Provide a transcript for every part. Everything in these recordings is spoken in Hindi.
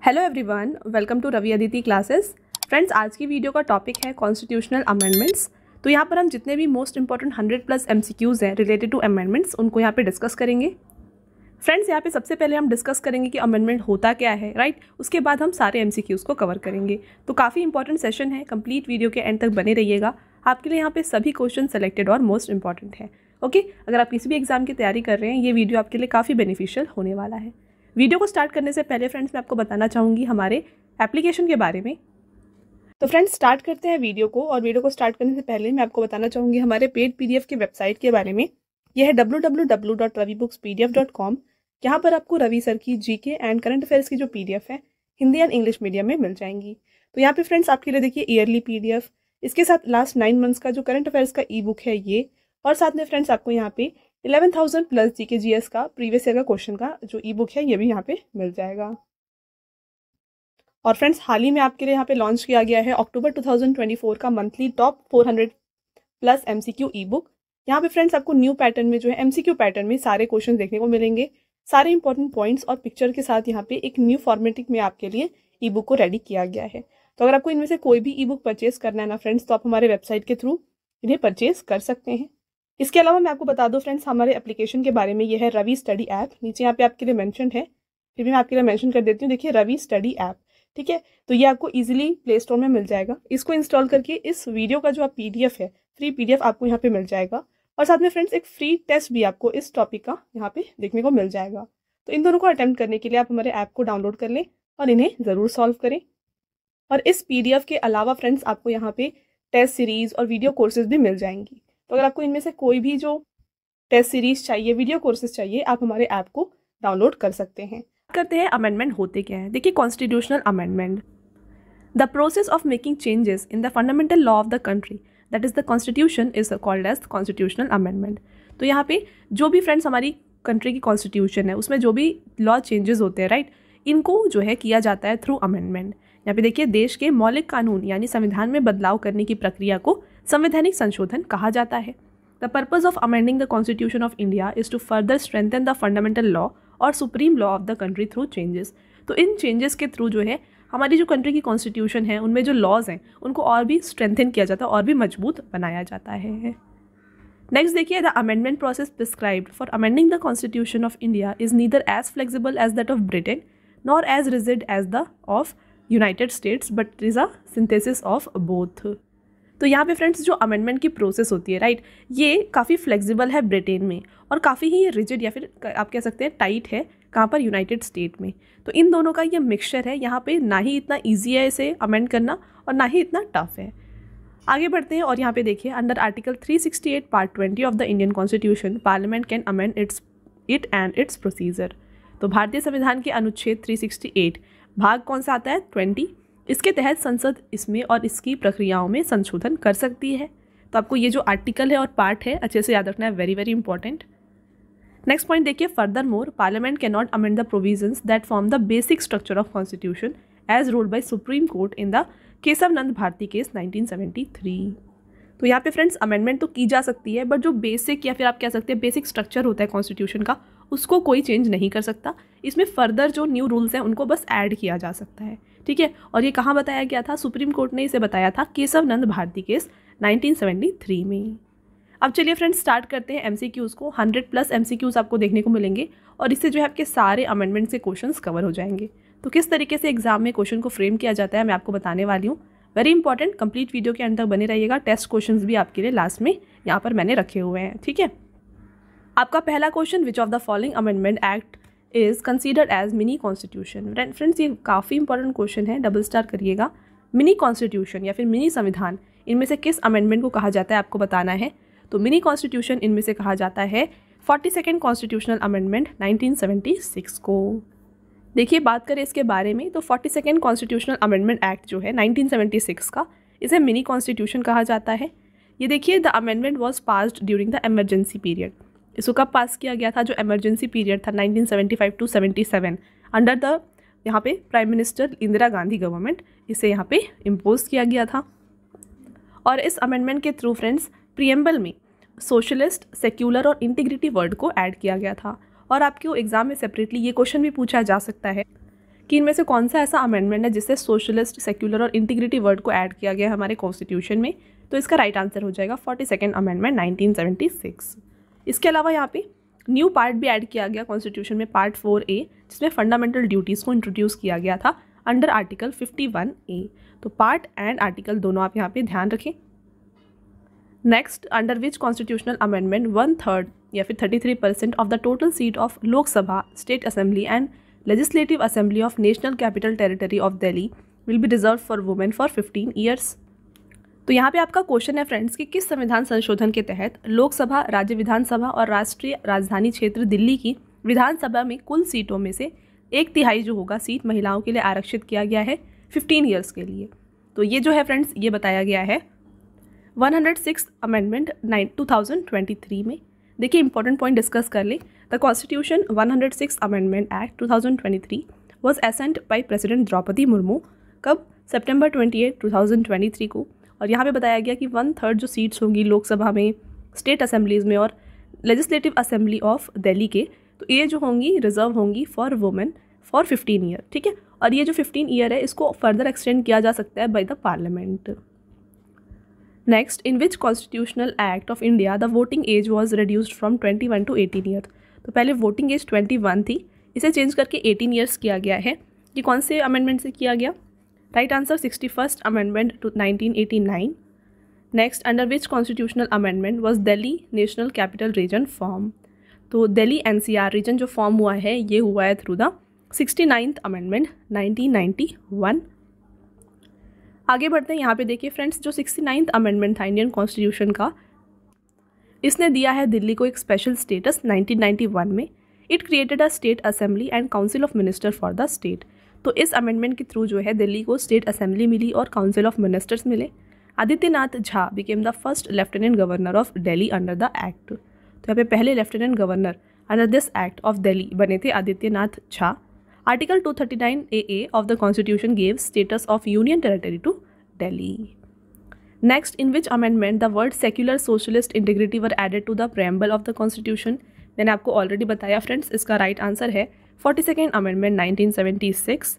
Hello everyone, welcome to Ravi Aditi classes. Friends, आज की वीडियो का टॉपिक है कॉन्स्टिट्यूशनल अमेंडमेंट्स। तो यहाँ पर हम जितने भी मोस्ट इंपॉर्टेंट 100+ MCQs हैं रिलेटेड टू अमेंडमेंट्स उनको यहाँ पे डिस्कस करेंगे। फ्रेंड्स, यहाँ पे सबसे पहले हम डिस्कस करेंगे कि अमेंडमेंट होता क्या है, राइट। उसके बाद हम सारे MCQs को कवर करेंगे। तो काफ़ी इंपॉर्टेंट सेशन है, कंप्लीट वीडियो के एंड तक बने रहिएगा। आपके लिए यहाँ पे सभी क्वेश्चन सेलेक्टेड और मोस्ट इंपॉर्टेंट है। ओके, अगर आप किसी भी एग्जाम की तैयारी कर रहे हैं, ये वीडियो आपके लिए काफ़ी बेनिफिशियल होने वाला है। वीडियो को स्टार्ट करने से पहले फ्रेंड्स, मैं आपको बताना चाहूँगी हमारे एप्लीकेशन के बारे में। तो फ्रेंड्स, स्टार्ट करते हैं वीडियो को। और वीडियो को स्टार्ट करने से पहले मैं आपको बताना चाहूँगी हमारे पेड PDF के वेबसाइट के बारे में। यह है www.ravibookspdf.com। यहाँ पर आपको रवि सर की GK एंड करंट अफेयर्स की जो PDF है हिंदी एंड इंग्लिश मीडियम में मिल जाएंगी। तो यहाँ पे फ्रेंड्स आपके लिए देखिए ईयरली PDF, इसके साथ लास्ट 9 मंथ्स का जो करंट अफेयर्स का ई-बुक है ये, और साथ में फ्रेंड्स आपको यहाँ पे 11,000+ GK GS का प्रीवियस ईयर का क्वेश्चन का जो ई-बुक है ये भी यहाँ पे मिल जाएगा। और फ्रेंड्स, हाल ही में आपके लिए यहाँ पे लॉन्च किया गया है अक्टूबर 2024 का मंथली टॉप 400+ MCQ ई-बुक। यहाँ पे फ्रेंड्स आपको न्यू पैटर्न में जो है MCQ पैटर्न में सारे क्वेश्चन देखने को मिलेंगे, सारे इंपॉर्टेंट पॉइंट्स और पिक्चर के साथ यहाँ पे एक न्यू फॉर्मेटिक में आपके लिए ई-बुक को रेडी किया गया है। तो अगर आपको इनमें से कोई भी ई-बुक परचेज करना है ना फ्रेंड्स, तो आप हमारे वेबसाइट के थ्रू इन्हें परचेज कर सकते हैं। इसके अलावा मैं आपको बता दूं फ्रेंड्स हमारे एप्लीकेशन के बारे में। ये है रवि स्टडी ऐप, नीचे यहाँ पे आपके लिए मेंशन है, फिर भी मैं आपके लिए मेंशन कर देती हूँ। देखिए रवि स्टडी ऐप, ठीक है। तो ये आपको इजीली प्ले स्टोर में मिल जाएगा। इसको इंस्टॉल करके इस वीडियो का जो आप PDF है, फ्री PDF आपको यहाँ पे मिल जाएगा। और साथ में फ्रेंड्स एक फ्री टेस्ट भी आपको इस टॉपिक का यहाँ पे देखने को मिल जाएगा। तो इन दोनों को अटेम्प्ट करने के लिए आप हमारे ऐप को डाउनलोड कर लें और इन्हें ज़रूर सॉल्व करें। और इस PDF के अलावा फ्रेंड्स आपको यहाँ पे टेस्ट सीरीज और वीडियो कोर्सेज भी मिल जाएंगी। तो अगर आपको इनमें से कोई भी जो टेस्ट सीरीज चाहिए, वीडियो कोर्सेज चाहिए, आप हमारे ऐप को डाउनलोड कर सकते हैं। करते हैं अमेंडमेंट होते क्या है। देखिए, constitutional amendment, the process of making changes in the fundamental law of the country that is the constitution is called as constitutional amendment. तो यहाँ पे जो भी फ्रेंड्स हमारी कंट्री की कॉन्स्टिट्यूशन है उसमें जो भी लॉ चेंजेस होते हैं, राइट, इनको जो है किया जाता है थ्रू अमेंडमेंट। यहाँ पे देखिए, देश के मौलिक कानून यानी संविधान में बदलाव करने की प्रक्रिया को संवैधानिक संशोधन कहा जाता है। The purpose of amending the constitution of India is to further strengthen the fundamental law और supreme law of the country through changes. तो इन चेंजेस के थ्रू जो है हमारी जो कंट्री की कॉन्स्टिट्यूशन है उनमें जो लॉज हैं उनको और भी स्ट्रेंथन किया जाता है और भी मजबूत बनाया जाता है। नेक्स्ट देखिए, the amendment process prescribed for amending the constitution of India is neither as flexible as that of Britain nor as rigid as the of United States but is a synthesis of both. तो यहाँ पे फ्रेंड्स जो अमेंडमेंट की प्रोसेस होती है, राइट, ये काफ़ी फ्लेक्सिबल है ब्रिटेन में और काफ़ी ही रिजिड या फिर आप कह सकते हैं टाइट है कहाँ पर, यूनाइटेड स्टेट में। तो इन दोनों का ये मिक्सचर है। यहाँ पे ना ही इतना ईजी है इसे अमेंड करना और ना ही इतना टफ है। आगे बढ़ते हैं और यहाँ पे देखिए, under article 368 part 20 of the Indian constitution parliament can amend it and it's procedure. तो भारतीय संविधान के अनुच्छेद 368 भाग कौन सा आता है, 20, इसके तहत संसद इसमें और इसकी प्रक्रियाओं में संशोधन कर सकती है। तो आपको ये जो आर्टिकल है और पार्ट है अच्छे से याद रखना है, very very important. Next point देखिए, furthermore parliament cannot amend the provisions that form the basic structure of constitution as ruled by supreme court in the Kesavananda Bharati case 1973। तो यहाँ पे फ्रेंड्स अमेंडमेंट तो की जा सकती है, बट जो बेसिक या फिर आप कह सकते हैं बेसिक स्ट्रक्चर होता है कॉन्स्टिट्यूशन का, उसको कोई चेंज नहीं कर सकता। इसमें फर्दर जो न्यू रूल्स हैं उनको बस ऐड किया जा सकता है, ठीक है। और ये कहाँ बताया गया था, सुप्रीम कोर्ट ने इसे बताया था केशव नंद भारती केस 1973 में। अब चलिए फ्रेंड्स स्टार्ट करते हैं MCQs को। 100+ MCQs आपको देखने को मिलेंगे और इससे जो है आपके सारे अमेंडमेंट से क्वेश्चंस कवर हो जाएंगे। तो किस तरीके से एग्जाम में क्वेश्चन को फ्रेम किया जाता है मैं आपको बताने वाली हूँ। वेरी इंपॉर्टेंट, कंप्लीट वीडियो के अंत तक बने रहिएगा। टेस्ट क्वेश्चंस भी आपके लिए लास्ट में यहाँ पर मैंने रखे हुए हैं, ठीक है। आपका पहला question, which of the following amendment act is considered as mini constitution. Friends ये काफ़ी इंपॉर्टेंट क्वेश्चन है, डबल स्टार करिएगा। मिनी कॉन्स्टिट्यूशन या फिर मिनी संविधान, इनमें से किस अमेंडमेंट को कहा जाता है आपको बताना है। तो मिनी कॉन्स्टिट्यूशन इनमें से कहा जाता है 42nd कॉन्स्टिट्यूशनल अमेंडमेंट 1976 को। देखिए, बात करें इसके बारे में तो 42nd कॉन्स्टिट्यूशनल अमेंडमेंट एक्ट जो है 1976 का, इसे मिनी कॉन्स्टिट्यूशन कहा जाता है। ये देखिए, the amendment was passed during the emergency period. इसको कब पास किया गया था, जो एमरजेंसी पीरियड था 1975 to 77 अंडर द यहाँ पे prime minister Indira Gandhi government, इसे यहाँ पे इम्पोज किया गया था। और इस अमेंडमेंट के थ्रू फ्रेंड्स प्रियम्बल में सोशलिस्ट, सेक्युलर और इंटीग्रिटी वर्ड को ऐड किया गया था। और आपके एग्जाम में सेपरेटली ये क्वेश्चन भी पूछा जा सकता है कि इनमें से कौन सा ऐसा अमेंडमेंट है जिससे सोशलिस्ट, सेक्युलर और इंटीग्रिटी वर्ड को ऐड किया गया हमारे कॉन्स्टिट्यूशन में। तो इसका राइट आंसर हो जाएगा 42nd अमेंडमेंट 1976। इसके अलावा यहाँ पे न्यू पार्ट भी ऐड किया गया कॉन्स्टिट्यूशन में, पार्ट 4A, जिसमें फंडामेंटल ड्यूटीज़ को इंट्रोड्यूस किया गया था अंडर आर्टिकल 51A। तो पार्ट एंड आर्टिकल दोनों आप यहाँ पे ध्यान रखें। Next, under which constitutional amendment 1/3 या फिर 33% of the total seat of Lok Sabha, state assembly and legislative assembly of national capital territory of Delhi will be reserve for women for 15 years. तो यहाँ पे आपका क्वेश्चन है फ्रेंड्स कि किस संविधान संशोधन के तहत लोकसभा, राज्य विधानसभा और राष्ट्रीय राजधानी क्षेत्र दिल्ली की विधानसभा में कुल सीटों में से 1/3 जो होगा सीट महिलाओं के लिए आरक्षित किया गया है 15 ईयर्स के लिए। तो ये जो है फ्रेंड्स ये बताया गया है 106 अमेंडमेंट 2023 में। देखिए इंपॉर्टेंट पॉइंट डिस्कस कर ले। The constitution 106 amendment act 2023 was assent by president Droupadi Murmu. कब? सितंबर 28, 2023 को। और यहाँ पे बताया गया कि 1/3 जो सीट्स होंगी लोकसभा में, स्टेट असेंबलीज में और लेजिस्लेटिव असेंबली ऑफ दिल्ली के, तो ये जो होंगी रिजर्व होंगी फॉर वुमेन फॉर 15 ईयर। ठीक है, और ये जो 15 ईयर है इसको फर्दर एक्सटेंड किया जा सकता है by the parliament. Next, in which constitutional act of India the voting age was reduced from 21 to 18 year. तो पहले वोटिंग एज 21 थी, इसे चेंज करके 18 ईयर्स किया गया है। ये कौन से अमेंडमेंट से किया गया? Right answer 61st amendment to 1989। Next, under which constitutional amendment was Delhi national capital region form. तो दिल्ली NCR रीजन जो फॉर्म हुआ है ये हुआ है थ्रू द 69th अमेंडमेंट 1991। आगे बढ़ते हैं। यहाँ पे देखिए फ्रेंड्स, जो 69th अमेंडमेंट था इंडियन कॉन्स्टिट्यूशन का, इसने दिया है दिल्ली को एक स्पेशल स्टेटस 1991 में। It created a state assembly and council of minister for the state. तो इस अमेंडमेंट के थ्रू जो है दिल्ली को स्टेट असेंबली मिली और काउंसिल ऑफ मिनिस्टर्स मिले। Adityanath Jha became the first lieutenant governor of Delhi under the act. तो यहाँ पे पहले lieutenant governor under this act of Delhi बने थे Adityanath Jha. Article 239AA of the Constitution gave status of Union Territory to Delhi. Next, in which amendment the word secular, socialist, integrity were added to the preamble of the Constitution? मैंने आपको ऑलरेडी बताया फ्रेंड्स, इसका राइट आंसर है 42nd अमेंडमेंट 1976।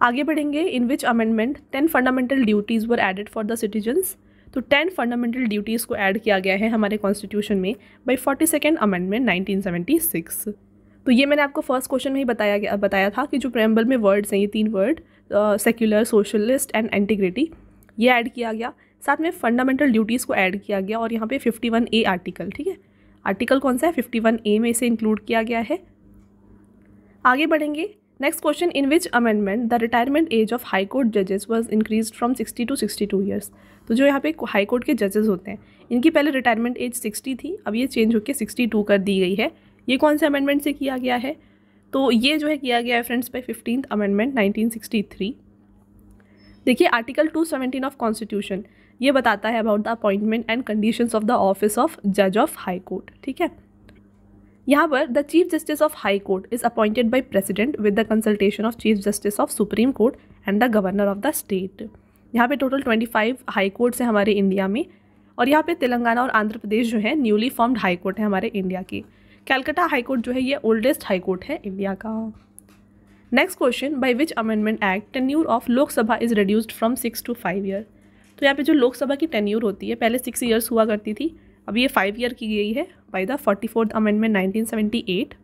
आगे बढ़ेंगे। In which amendment 10 fundamental duties were added for the citizens. तो 10 फंडामेंटल ड्यूटीज़ को ऐड किया गया है हमारे कॉन्स्टिट्यूशन में बाई 42nd अमेंडमेंट 1976। तो ये मैंने आपको फर्स्ट क्वेश्चन में ही बताया था कि जो प्रेम्बल में वर्ड्स हैं, ये 3 word secular, socialist and integrity, ये ऐड किया गया। साथ में फंडामेंटल ड्यूटीज़ को ऐड किया गया और यहाँ पे 51A आर्टिकल, ठीक है, आर्टिकल कौन सा है? 51A में इसे इंक्लूड किया गया है। आगे बढ़ेंगे। Next question, in which amendment the retirement age of high court जजेस was increased from 60 to 62 years. तो जो यहाँ पे हाई कोर्ट के जजेस होते हैं, इनकी पहले रिटायरमेंट एज 60 थी, अब ये चेंज होकर 62 कर दी गई है। ये कौन से अमेंडमेंट से किया गया है? तो ये जो है किया गया है फ्रेंड्स बाय 15th अमेंडमेंट 1963। देखिए आर्टिकल 217 ऑफ कॉन्स्टिट्यूशन ये बताता है about the appointment and conditions of the office of जज ऑफ हाई कोर्ट। ठीक है, यहाँ पर the chief justice of high court is appointed by president with the consultation of chief justice of supreme court and the governor of the state. यहाँ पे टोटल 25 हाई कोर्ट्स हैं हमारे इंडिया में, और यहाँ पे तेलंगाना और आंध्र प्रदेश जो है न्यूली फॉर्म्ड हाई कोर्ट है हमारे इंडिया की। कैलकाटा हाई कोर्ट जो है ये ओल्डेस्ट हाई कोर्ट है इंडिया का। Next question, by which amendment act tenure of Lok Sabha is reduced from 6 to 5 year. तो यहाँ पे जो लोकसभा की टेन्यूर होती है पहले 6 ईयर्स हुआ करती थी, अब ये 5 ईयर की गई है by the 44th amendment 1978।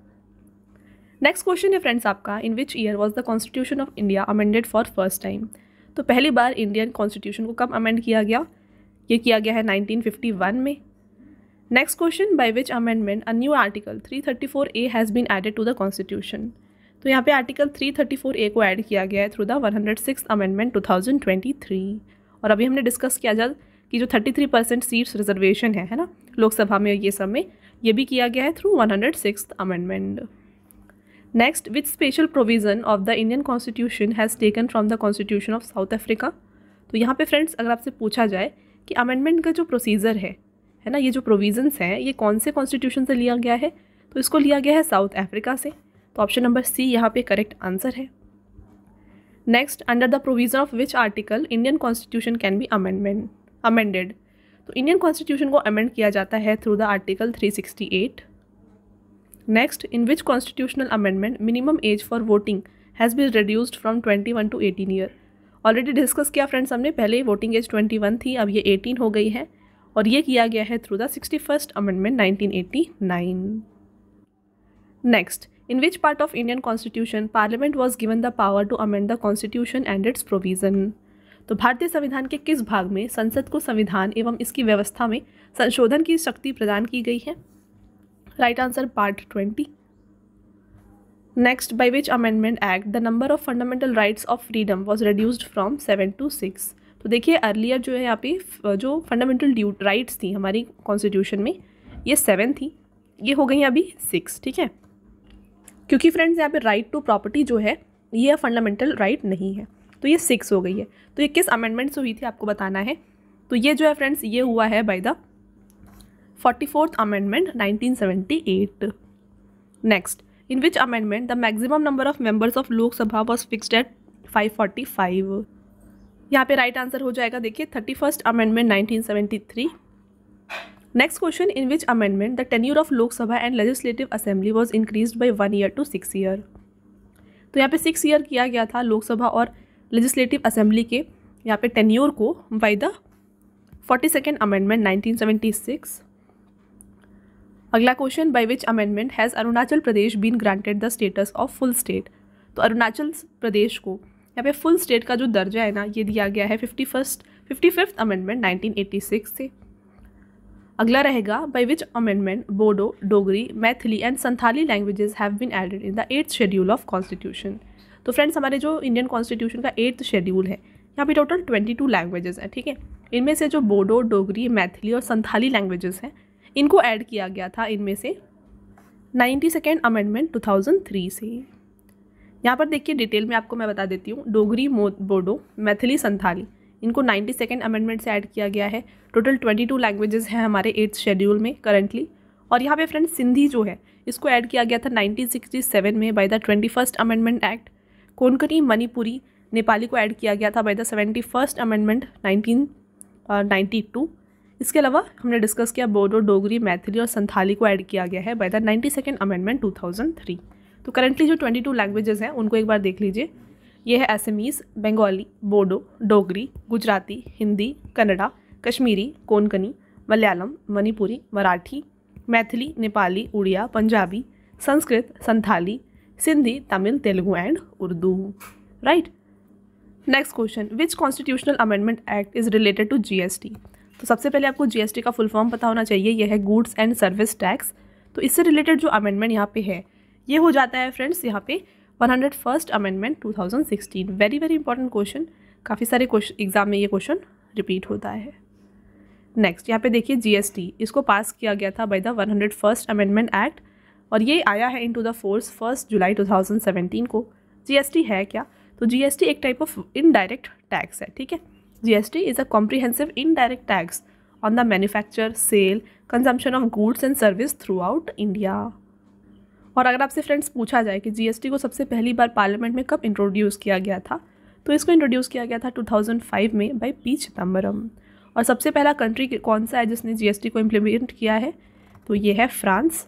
Next question है फ्रेंड्स आपका, in which year was the constitution of India amended for first time. तो पहली बार इंडियन कॉन्स्टिट्यूशन को कब अमेंड किया गया? ये किया गया है 1951 में। Next question, by which amendment a new article 334A has been added to the constitution. तो यहाँ पे आर्टिकल 334A को ऐड किया गया है थ्रू द 106th अमेंडमेंट 2023। और अभी हमने डिस्कस किया जा कि जो 33% सीट्स रिजर्वेशन है ना लोकसभा में, ये सब में ये भी किया गया है through 106th amendment. Next, which special provision of the Indian constitution has taken from the constitution of south Africa. तो यहाँ पे फ्रेंड्स अगर आपसे पूछा जाए कि अमेंडमेंट का जो प्रोसीजर है ना, ये जो प्रोविजंस हैं ये कौन से कॉन्स्टिट्यूशन से लिया गया है, तो इसको लिया गया है साउथ अफ्रीका से। तो ऑप्शन नंबर सी यहाँ पे करेक्ट आंसर है। Next, under the provision of which article Indian constitution can be amended. तो इंडियन कॉन्स्टिट्यूशन को अमेंड किया जाता है through the article 368। Next, in which constitutional amendment minimum age for voting has been reduced from 21 to 18 year. Already discuss किया फ्रेंड्स हमने, पहले वोटिंग एज 21 थी, अब ये 18 हो गई है, और ये किया गया है through the 61st amendment 1989। Next, in which part of Indian constitution parliament was given the power to amend the constitution and its provision. तो भारतीय संविधान के किस भाग में संसद को संविधान एवं इसकी व्यवस्था में संशोधन की शक्ति प्रदान की गई है? Right answer part 20। Next, by which amendment act the number of fundamental rights of freedom was reduced from 7 to 6। तो देखिए अर्लियर जो है यहाँ पे जो फंडामेंटल राइट्स थी हमारी कॉन्स्टिट्यूशन में, ये 7 थी, ये हो गई अभी 6। ठीक है, क्योंकि फ्रेंड्स यहाँ पे राइट टू प्रॉपर्टी जो है ये फंडामेंटल राइट नहीं है, तो ये 6 हो गई है। तो ये किस अमेंडमेंट से हुई थी आपको बताना है। तो ये जो है फ्रेंड्स ये हुआ है by the 44th amendment 1978। Next, in which amendment the maximum number of members of Lok Sabha was fixed eight 545। यहाँ पे राइट आंसर हो जाएगा देखिए 31st amendment 1973। Next question, in which amendment the tenure of Lok Sabha and legislative assembly was increased by 1 year to 6 year। तो यहाँ पे 6 year किया गया था लोकसभा और लेजिस्लेटिव असेंबली के यहाँ पे टेन्यूर को बाय द 42nd अमेंडमेंट 1976। अगला question, by which amendment has Arunachal Pradesh been granted the status of full state. तो अरुणाचल प्रदेश को यहाँ पे फुल स्टेट का जो दर्जा है ना ये दिया गया है 55th अमेंडमेंट 1986 से। अगला रहेगा, by which amendment Bodo, Dogri, Maithili and Santhali languages have been added in the 8th schedule of constitution. तो फ्रेंड्स हमारे जो इंडियन कॉन्स्टिट्यूशन का 8th शेड्यूल है यहाँ पे टोटल 22 लैंग्वेजेस हैं। ठीक है, इनमें से जो बोडो, डोगरी, मैथिली और संथाली लैंग्वेजेस हैं इनको ऐड किया गया था इनमें से 92nd अमेंडमेंट 2003 से। यहाँ पर देखिए डिटेल में आपको मैं बता देती हूँ, डोगरी, बोडो, मैथिली, संथाली इनको 92nd अमेंडमेंट से ऐड किया गया है। टोटल 22 लैंग्वेजेस हैं हमारे 8th शेड्यूल में करंटली। और यहाँ पे फ्रेंड्स सिंधी जो है इसको ऐड किया गया था 1967 में by the 21st amendment act. Konkani, Manipuri, Nepali को ऐड किया गया था बाय द 71st अमेंडमेंट 1992। इसके अलावा हमने डिस्कस किया बोडो, डोगरी, मैथिली और संथाली को ऐड किया गया है बाय द 92nd अमेंडमेंट 2003। तो करंटली जो 22 लैंग्वेजेस हैं उनको एक बार देख लीजिए। ये है Assamese, Bengali, Bodo, Dogri, Gujarati, Hindi, Kannada, Kashmiri, Konkani, Malayalam, Manipuri, Marathi, Maithili, Nepali, Oriya, Punjabi, Sanskrit, Santhali, Sindhi, Tamil, Telugu and Urdu. Right. Next question, which constitutional amendment act is related to GST। तो सबसे पहले आपको GST का फुल फॉर्म पता होना चाहिए, यह है गुड्स एंड सर्विस टैक्स। तो इससे रिलेटेड जो अमेंडमेंट यहाँ पे है ये हो जाता है फ्रेंड्स यहाँ पे 101st amendment 2016। Very very important question, काफ़ी सारे क्वेश्चन एग्जाम में ये क्वेश्चन रिपीट होता है। नेक्स्ट यहाँ पे देखिए GST, इसको पास किया गया था by the 101st amendment act और ये आया है इनटू द फोर्स 1 जुलाई 2017 को। GST है क्या? तो GST एक टाइप ऑफ इनडायरेक्ट टैक्स है। ठीक है, GST is a comprehensive indirect tax on the manufacture, sale, consumption of goods and service throughout India. और अगर आपसे फ्रेंड्स पूछा जाए कि GST को सबसे पहली बार पार्लियामेंट में कब इंट्रोड्यूस किया गया था, तो इसको इंट्रोड्यूस किया गया था 2005 में बाय पी चिदम्बरम। और सबसे पहला कंट्री कौन सा है जिसने GST को इम्प्लीमेंट किया है? तो ये है France.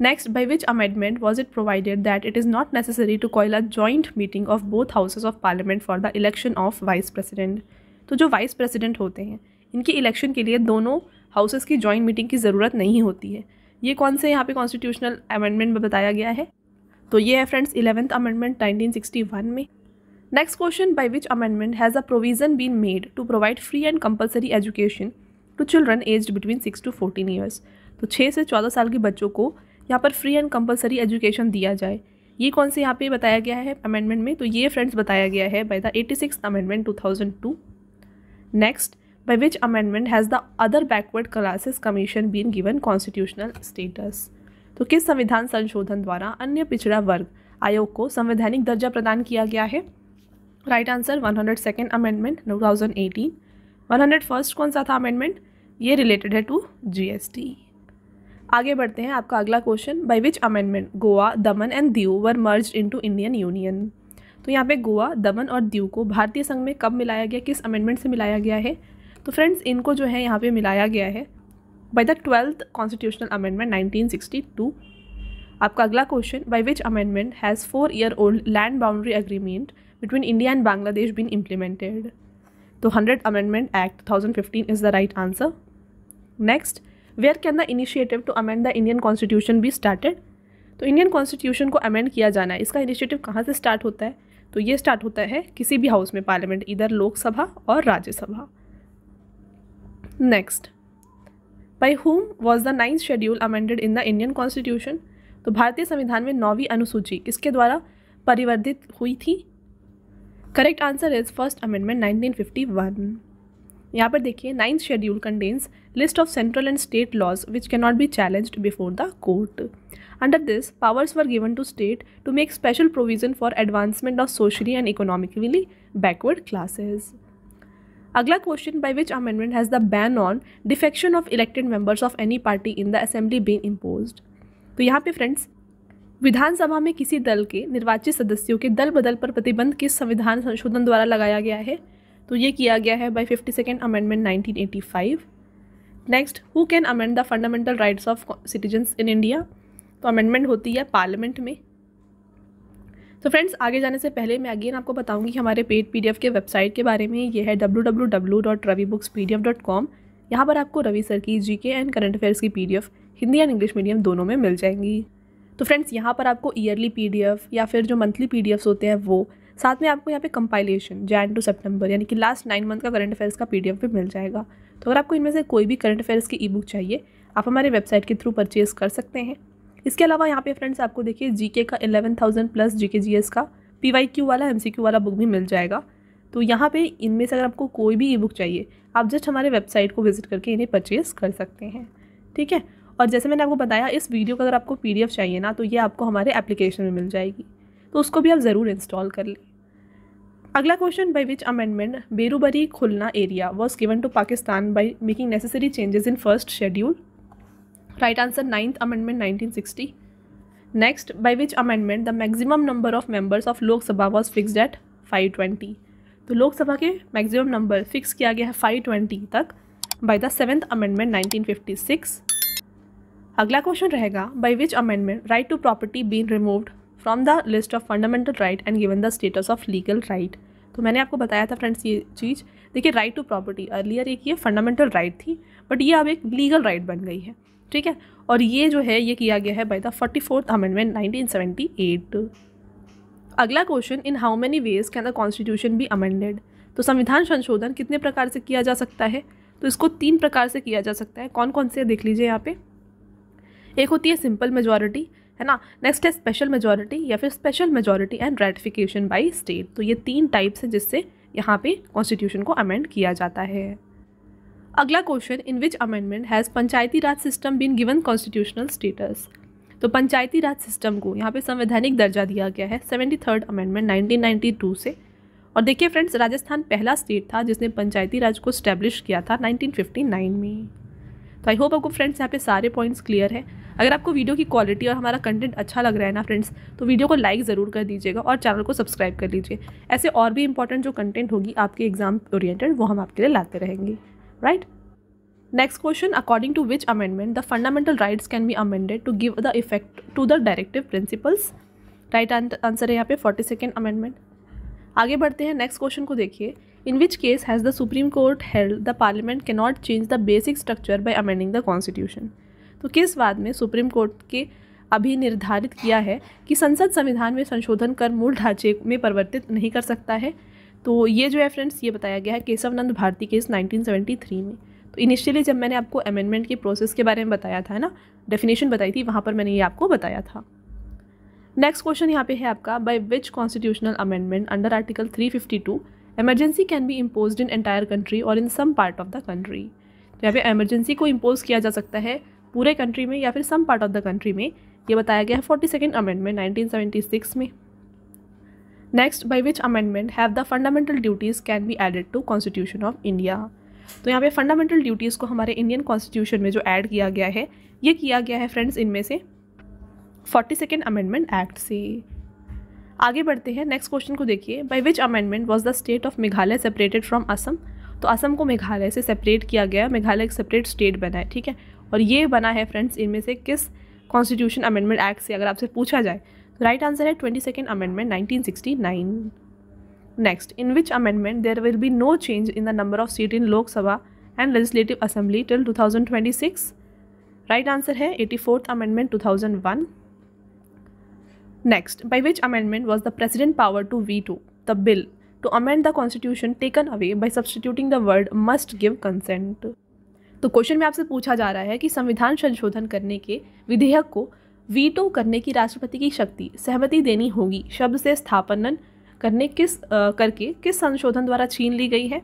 Next, by which amendment was it provided that it is not necessary to call a joint meeting of both houses of parliament for the election of vice president. तो जो वाइस प्रेसिडेंट होते हैं इनकी इलेक्शन के लिए दोनों हाउसेज की जॉइंट मीटिंग की ज़रूरत नहीं होती है। ये कौन से यहाँ पे कॉन्स्टिट्यूशनल अमेंडमेंट में बताया गया है? तो ये है फ्रेंड्स 11th अमेंडमेंट 1961 में। Next question, by which amendment has a provision been made to provide free and compulsory education to children aged between 6 to 14 years. तो 6 से 14 साल के बच्चों को यहाँ पर फ्री एंड कंपलसरी एजुकेशन दिया जाए। ये कौन से यहाँ पे बताया गया है अमेंडमेंट में? तो ये फ्रेंड्स बताया गया है by the 86th amendment 2002। Next, by which amendment has the other backward classes commission been given constitutional status। तो किस संविधान संशोधन द्वारा अन्य पिछड़ा वर्ग आयोग को संवैधानिक दर्जा प्रदान किया गया है? Right answer 102nd amendment 2018। 101st कौन सा था अमेंडमेंट? ये रिलेटेड है टू GST। आगे बढ़ते हैं, आपका अगला question, by which amendment Goa, Daman and Diu were merged into Indian union. तो यहाँ पे गोवा, दमन और दीव को भारतीय संघ में कब मिलाया गया, किस अमेंडमेंट से मिलाया गया है? तो फ्रेंड्स इनको जो है यहाँ पे मिलाया गया है by the 12th constitutional amendment 1962। आपका अगला question, by which amendment has 4-year old land boundary agreement between India and Bangladesh been implemented? तो 100th amendment act 2015 is the right answer. Next, where can the initiative to amend the Indian constitution be started? तो इंडियन कॉन्स्टिट्यूशन को अमेंड किया जाना है, इसका इनिशिएटिव कहाँ से स्टार्ट होता है? तो ये स्टार्ट होता है किसी भी हाउस में पार्लियामेंट, इधर लोकसभा और Rajya Sabha. Next, by whom was the 9th schedule amended in the Indian constitution? तो भारतीय संविधान में 9वीं अनुसूची किसके द्वारा परिवर्तित हुई थी? Correct answer is first amendment 1951। यहाँ पर देखिए, 9th schedule contains list of central and state laws which can not be challenged before the court. Under this, powers were given to state to make special provision for advancement of socially and economically backward classes. अगला question, by which amendment has the ban on defection of elected members of any party in the assembly been imposed? तो यहाँ पे फ्रेंड्स, विधानसभा में किसी दल के निर्वाचित सदस्यों के दल बदल पर प्रतिबंध किस संविधान संशोधन द्वारा लगाया गया है? तो ये किया गया है by 52nd amendment 1985। Next, who can amend the fundamental rights of citizens in India? तो अमेंडमेंट होती है पार्लियामेंट में। तो फ्रेंड्स, आगे जाने से पहले मैं अगेन आपको बताऊंगी कि हमारे पेड पीडीएफ के वेबसाइट के बारे में। ये है www.ravibookspdf.com। यहाँ पर आपको रवि सर की जीके एंड करंट अफेयर्स की PDF Hindi and English medium दोनों में मिल जाएंगी। तो फ्रेंड्स, यहाँ पर आपको ईयरली पीडीएफ या फिर जो मंथली पीडीएफ्स होते हैं वो, साथ में आपको यहाँ पे कंपाइलेशन जैन टू सितंबर यानी कि लास्ट 9 मंथ का करंट अफेयर्स का पीडीएफ भी मिल जाएगा। तो अगर आपको इनमें से कोई भी करंट अफेयर्स की ई बुक चाहिए, आप हमारे वेबसाइट के थ्रू परचेज कर सकते हैं। इसके अलावा यहाँ पे फ्रेंड्स आपको देखिए जीके का 11,000 प्लस जीके जीएस का पीवाईक्यू वाला एमसीक्यू वाला बुक भी मिल जाएगा। तो यहाँ पे इनमें से अगर आपको कोई भी ई बुक चाहिए, आप जस्ट हमारे वेबसाइट को विजिट करके इन्हें परचेज कर सकते हैं, ठीक है। और जैसे मैंने आपको बताया, इस वीडियो का अगर आपको पीडीएफ चाहिए ना, तो ये आपको हमारे एप्लीकेशन में मिल जाएगी, तो उसको भी आप ज़रूर इंस्टॉल कर लें। अगला question, by which amendment Berubari Khulna area was given to Pakistan by making necessary changes in first schedule? Right answer 9th amendment 1960। Next, by which amendment the maximum number of members of Lok Sabha was fixed at 520? तो लोकसभा के मैक्सिमम नंबर फिक्स किया गया है 520 तक बाय द 7th अमेंडमेंट 1956। अगला क्वेश्चन रहेगा, by which amendment right to property been removed from the list of fundamental right and given the status of legal right? तो मैंने आपको बताया था फ्रेंड्स ये चीज़। देखिए, राइट टू प्रॉपर्टी अर्लियर एक ये फंडामेंटल राइट थी, बट ये अब एक लीगल राइट बन गई है, ठीक है। और ये जो है ये किया गया है बाय द 44th अमेंडमेंट 1978। अगला question, in how many ways can the constitution B amended? तो संविधान संशोधन कितने प्रकार से किया जा सकता है? तो इसको 3 प्रकार से किया जा सकता है। कौन कौन से देख लीजिए यहाँ पे। एक होती है सिंपल मेजॉरिटी, है ना। नेक्स्ट है स्पेशल मेजॉरिटी या फिर special majority and ratification by state. तो ये 3 टाइप्स हैं जिससे यहाँ पे कॉन्स्टिट्यूशन को अमेंड किया जाता है। अगला question, in which amendment has Panchayati Raj system been given constitutional status? तो पंचायती राज सिस्टम को यहाँ पे संवैधानिक दर्जा दिया गया है 73rd अमेंडमेंट 1992 से। और देखिए फ्रेंड्स, राजस्थान पहला स्टेट था जिसने पंचायती राज को स्टैब्लिश किया था 1959 में। तो आई होप आपको फ्रेंड्स यहाँ पे सारे पॉइंट्स क्लियर है। अगर आपको वीडियो की क्वालिटी और हमारा कंटेंट अच्छा लग रहा है ना फ्रेंड्स, तो वीडियो को लाइक ज़रूर कर दीजिएगा और चैनल को सब्सक्राइब कर लीजिए। ऐसे और भी इंपॉर्टेंट जो कंटेंट होगी आपके एग्जाम ओरिएंटेड, वो हम आपके लिए लाते रहेंगे, right. Next question, according to which amendment the fundamental rights can be amended to give the effect to the directive principles? Right answer है यहाँ पे 42nd अमेंडमेंट। आगे बढ़ते हैं, नेक्स्ट क्वेश्चन को देखिए। In which case has the supreme court held the parliament cannot change the basic structure by amending the constitution? तो किस बात में सुप्रीम कोर्ट के अभी निर्धारित किया है कि संसद संविधान में संशोधन कर मूल ढांचे में परिवर्तित नहीं कर सकता है? तो ये जो है फ्रेंड्स, ये बताया गया है केशवनंद भारती केस 1973 में। तो इनिशियली जब मैंने आपको अमेंडमेंट के प्रोसेस के बारे में बताया था ना, डेफिनेशन बताई थी, वहाँ पर मैंने ये आपको बताया था। नेक्स्ट क्वेश्चन यहाँ पे है आपका, by which constitutional amendment under article 352 emergency can be imposed in entire country और in some part of the country? तो यहाँ पे एमरजेंसी को इम्पोज किया जा सकता है पूरे कंट्री में या फिर some part of the country में, ये बताया गया है 42nd अमेंडमेंट 1976 में। Next, by which amendment have the fundamental duties can be added to constitution of India? तो यहाँ पे फंडामेंटल ड्यूटीज़ को हमारे इंडियन कॉन्स्टिट्यूशन में जो ऐड किया गया है, ये किया गया है फ्रेंड्स इनमें से 42nd अमेंडमेंट एक्ट से। आगे बढ़ते हैं, नेक्स्ट क्वेश्चन को देखिए। By which amendment was the state of Meghalaya separated from Assam? तो असम को मेघालय से सेपरेट किया गया, मेघालय एक सेपरेट स्टेट बना है, ठीक है। और ये बना है फ्रेंड्स इनमें से किस कॉन्स्टिट्यूशन अमेंडमेंट एक्ट से अगर आपसे पूछा जाए तो राइट आंसर है 22nd amendment 1969। Next, in which amendment there will be no change in the number of seat in Lok Sabha and legislative assembly till 2026? Right answer है 84th amendment 2001। Next, by which amendment was the president power to veto the bill to amend the constitution taken away by substituting the word must give consent? तो क्वेश्चन में आपसे पूछा जा रहा है कि संविधान संशोधन करने के विधेयक को वीटो करने की राष्ट्रपति की शक्ति सहमति देनी होगी शब्द से स्थापन करने करके किस संशोधन द्वारा छीन ली गई है?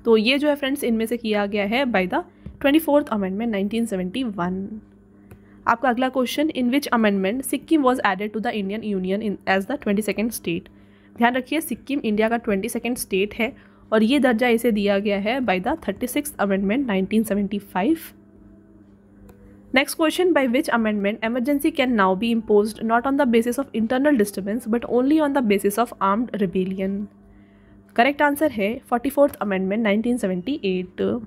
तो ये जो है फ्रेंड्स इनमें से किया गया है बाय द 24th अमेंडमेंट 1971। आपका अगला question, in which amendment Sikkim was added to the Indian union in as the 22nd state? ध्यान रखिए सिक्किम इंडिया का 22nd स्टेट है और ये दर्जा इसे दिया गया है by the 36th amendment 1975। Next question, by which amendment emergency can now B imposed not on the basis of internal disturbance but only on the basis of armed rebellion? Correct answer है 44th amendment 1978।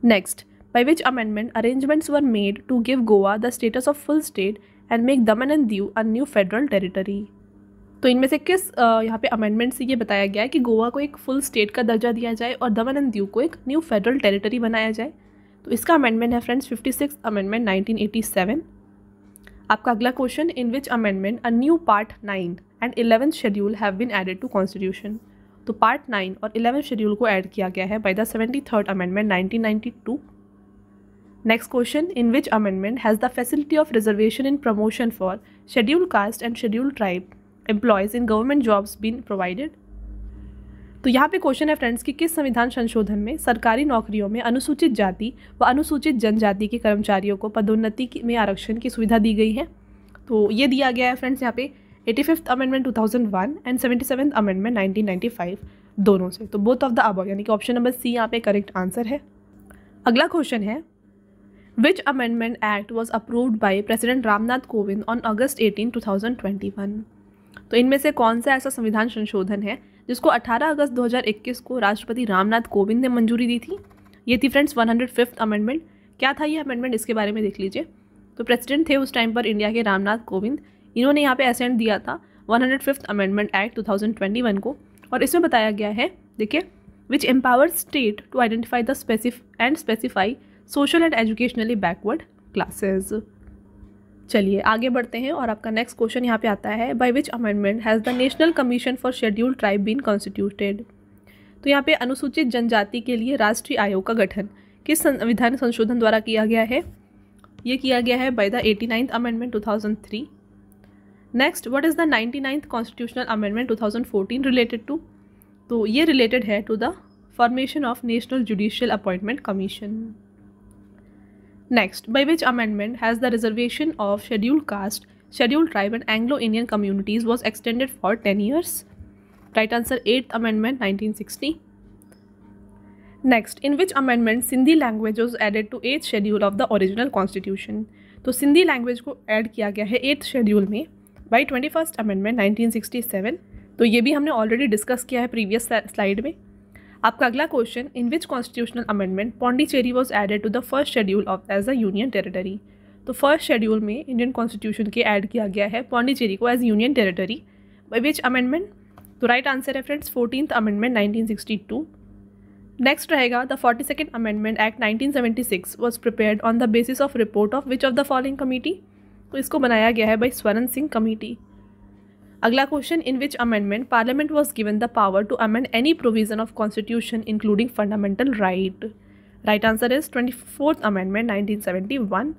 Next, by which amendment arrangements were made to give Goa the status of full state and make Daman and Diu a new federal territory? तो इनमें से किस यहाँ पे अमेंडमेंट से ये बताया गया है कि गोवा को एक फुल स्टेट का दर्जा दिया जाए और दमन एंड दीव को एक न्यू फेडरल टेरिटरी बनाया जाए? तो इसका अमेंडमेंट है फ्रेंड्स 56th अमेंडमेंट 1987। आपका अगला question, in which amendment a new part 9 and 11th schedule have been added to constitution? तो पार्ट 9 और 11th शेड्यूल को ऐड किया गया है by the 73rd amendment 1992। Next question, in which amendment has the facility of reservation in promotion for scheduled caste and scheduled tribe employees in government jobs been provided? तो यहाँ पे क्वेश्चन है फ्रेंड्स कि किस संविधान संशोधन में सरकारी नौकरियों में अनुसूचित जाति व अनुसूचित जनजाति के कर्मचारियों को पदोन्नति में आरक्षण की सुविधा दी गई है? तो ये दिया गया है फ्रेंड्स यहाँ पे 85th amendment 2001 and 77th amendment 1995 दोनों से। तो बोथ ऑफ द अबव यानी कि ऑप्शन नंबर सी यहाँ पे करेक्ट आंसर है। अगला क्वेश्चन है, which amendment act was approved by president Ramnath Kovind on August 18, 2021? तो इनमें से कौन सा ऐसा संविधान संशोधन है जिसको 18 अगस्त 2021 को राष्ट्रपति रामनाथ कोविंद ने मंजूरी दी थी? ये थी फ्रेंड्स 105th अमेंडमेंट। क्या था ये अमेंडमेंट, इसके बारे में देख लीजिए। तो प्रेसिडेंट थे उस टाइम पर इंडिया के रामनाथ कोविंद, इन्होंने यहाँ पे असेंट दिया था 105th अमेंडमेंट एक्ट 2021 को और इसमें बताया गया है, देखिए, which empowers state to identify the specify social and educationally backward classes. चलिए आगे बढ़ते हैं और आपका नेक्स्ट क्वेश्चन यहाँ पे आता है, by which amendment has the national commission for scheduled tribe been constituted? तो यहाँ पे अनुसूचित जनजाति के लिए राष्ट्रीय आयोग का गठन किस संविधान संशोधन द्वारा किया गया है? ये किया गया है by the 89th amendment 2003। Next, what is the 99th constitutional amendment 2014 related to? तो ये रिलेटेड है to the formation of national judicial appointment commission. Next, by which amendment has the reservation of scheduled caste, scheduled tribe and Anglo-Indian communities was extended for 10 years? Right answer 8th Amendment 1960. Next, in which amendment Sindhi language was added to 8th schedule of the original constitution? तो सिंधी लैंग्वेज को ऐड किया गया है 8th शेड्यूल में बाय 21st अमेंडमेंट 1967। तो ये भी हमने ऑलरेडी डिस्कस किया है प्रीवियस स्लाइड में। आपका अगला question, in which constitutional amendment Pondicherry was added to the first schedule of as a union territory? तो फर्स्ट शेड्यूल में इंडियन कॉन्स्टिट्यूशन के ऐड किया गया है पौंडीचेरी को as union territory by which amendment? तो राइट आंसर है फ्रेंड्स 14th अमेंडमेंट 1962। नेक्स्ट रहेगा, the 42nd amendment act 1976 was prepared on the basis of report of which of the following committee? तो इसको बनाया गया है बाय स्वर्ण सिंह कमेटी। अगला question, in which amendment parliament was given the power to amend any provision of constitution including fundamental right? Right answer is 24th amendment 1971।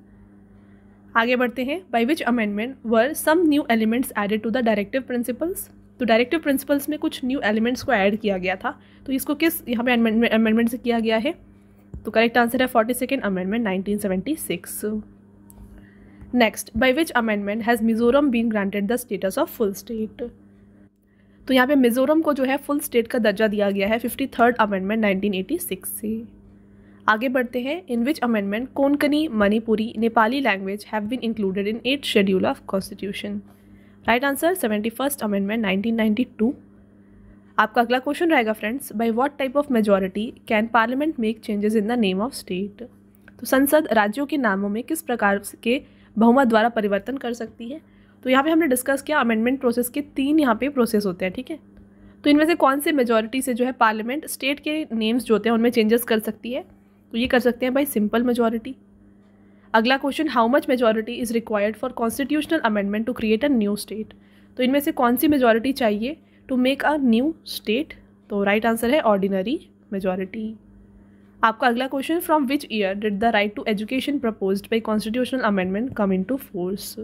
आगे बढ़ते हैं, by which amendment were some new elements added to the directive principles? तो डायरेक्टिव प्रिंसिपल्स में कुछ न्यू एलिमेंट्स को ऐड किया गया था, तो इसको किस यहाँ पे अमेंडमेंट से किया गया है? तो करेक्ट आंसर है 42nd amendment 1976। Next, by which amendment has Mizoram been granted the status of full state? तो यहाँ पे मिजोरम को जो है फुल स्टेट का दर्जा दिया गया है 53rd अमेंडमेंट 1986 से। आगे बढ़ते हैं, in which amendment Konkani Manipuri Nepali language have been included in 8th schedule of constitution? Right answer 71st amendment 1992। आपका अगला क्वेश्चन रहेगा friends, by what type of majority can parliament make changes in the name of state? तो संसद राज्यों के नामों में किस प्रकार के बहुमत द्वारा परिवर्तन कर सकती है। तो यहाँ पे हमने डिस्कस किया अमेंडमेंट प्रोसेस के 3 यहाँ पे प्रोसेस होते हैं, ठीक है। तो इनमें से कौन से मेजॉरिटी से जो है पार्लियामेंट स्टेट के नेम्स जो होते हैं उनमें चेंजेस कर सकती है? तो ये कर सकते हैं बाय सिंपल मेजॉरिटी। अगला question, how much majority is required for constitutional amendment to create a new state? तो इनमें से कौन सी मेजॉरिटी चाहिए to make a new state? तो राइट आंसर है ऑर्डिनरी मेजॉरिटी। आपका अगला question, from which year did the right to education proposed by constitutional amendment come into force?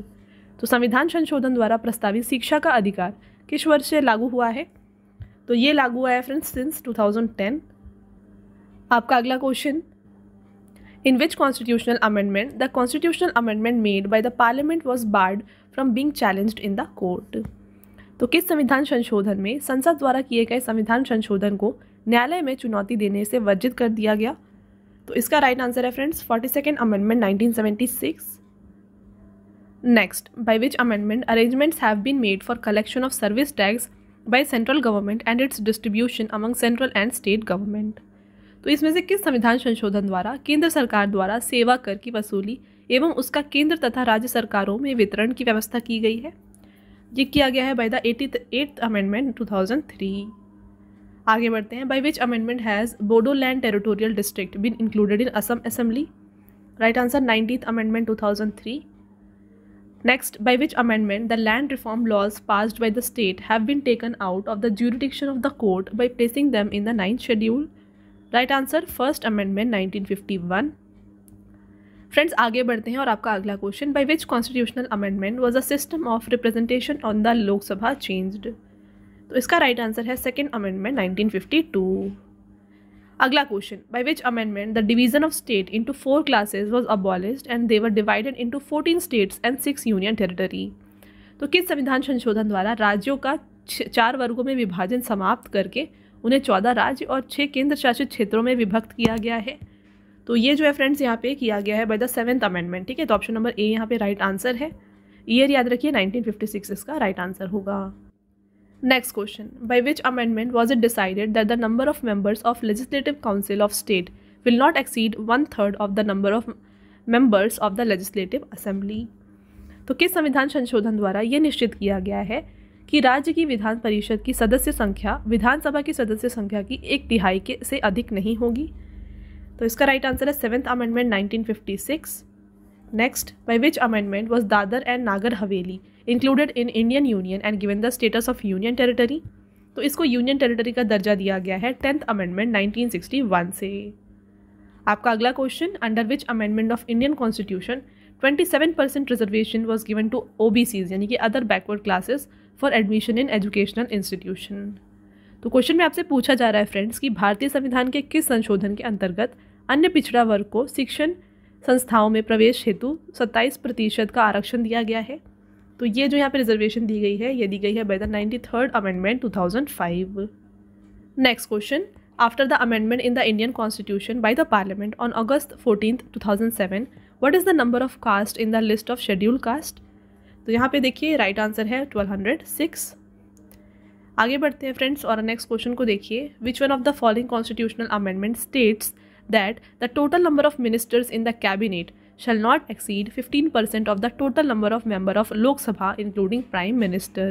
तो संविधान संशोधन द्वारा प्रस्तावित शिक्षा का अधिकार किस वर्ष से लागू हुआ है? तो ये लागू हुआ है फ्रेंड्स सिंस 2010। आपका अगला question, in which constitutional amendment the constitutional amendment made by the parliament was board from being challenged in the court? तो किस संविधान संशोधन में संसद द्वारा किए गए संविधान संशोधन को न्यायालय में चुनौती देने से वर्जित कर दिया गया? तो इसका राइट आंसर है friends 42nd amendment 1976। Next, by which amendment arrangements have been made for collection of service tax by central government and its distribution among central and state government? तो इसमें से किस संविधान संशोधन द्वारा केंद्र सरकार द्वारा सेवा कर की वसूली एवं उसका केंद्र तथा राज्य सरकारों में वितरण की व्यवस्था की गई है? ये किया गया है बाय द 88th अमेंडमेंट 2003। आगे बढ़ते हैं, by which amendment has Bodoland territorial district been included in Assam assembly? Right answer 19th amendment 2003। Next, by which amendment the land reform laws passed by the state have been taken out of the jurisdiction of the court by placing them in the 9th schedule? Right answer, First Amendment 1951। Friends आगे बढ़ते हैं और आपका अगला question, by which constitutional amendment was the system of representation on the लोक सभा changed? तो इसका राइट आंसर है सेकेंड अमेंडमेंट 1952। अगला question, by which amendment the division of state into 4 classes was abolished and they were divided into 14 states and 6 union territory? तो किस संविधान संशोधन द्वारा राज्यों का 4 वर्गों में विभाजन समाप्त करके उन्हें 14 राज्य और 6 केंद्र शासित क्षेत्रों में विभक्त किया गया है? तो ये जो है फ्रेंड्स यहाँ पे किया गया है बाय द 7th अमेंडमेंट, ठीक है। तो ऑप्शन नंबर ए यहाँ पे राइट आंसर है। ईयर याद रखिए 1956 इसका राइट आंसर होगा। Next question, by which amendment was it decided that the number of members of Legislative Council of State will not exceed 1/3 of the number of members of the Legislative Assembly? तो किस संविधान संशोधन द्वारा यह निश्चित किया गया है कि राज्य की विधान परिषद की सदस्य संख्या विधानसभा की सदस्य संख्या की 1/3 के से अधिक नहीं होगी? तो इसका राइट आंसर है 7th amendment 1956। Next, by which amendment was Dadar and Nagar Haveli included in Indian union and given the status of union territory? तो इसको यूनियन टेरिटरी का दर्जा दिया गया है 10th अमेंडमेंट 1961 से। आपका अगला question, under which amendment of Indian constitution 27% reservation was given to OBCs यानी कि other backward classes for admission in educational institution? तो क्वेश्चन में आपसे पूछा जा रहा है फ्रेंड्स कि भारतीय संविधान के किस संशोधन के अंतर्गत अन्य पिछड़ा वर्ग को शिक्षण संस्थाओं में प्रवेश हेतु 27% का आरक्षण दिया गया है? तो ये जो यहाँ पे रिजर्वेशन दी गई है ये दी गई है by the 93rd amendment 2005। Next question, after the amendment in the Indian constitution by the parliament on August 14, 2007 what is the number of caste in the list of schedule caste? तो यहाँ पे देखिए राइट आंसर है 1206। आगे बढ़ते हैं फ्रेंड्स और नेक्स्ट क्वेश्चन को देखिए, विच one of the following constitutional amendment states that the total number of ministers in the cabinet shall not exceed 15% of the total number of member of Lok Sabha including prime minister?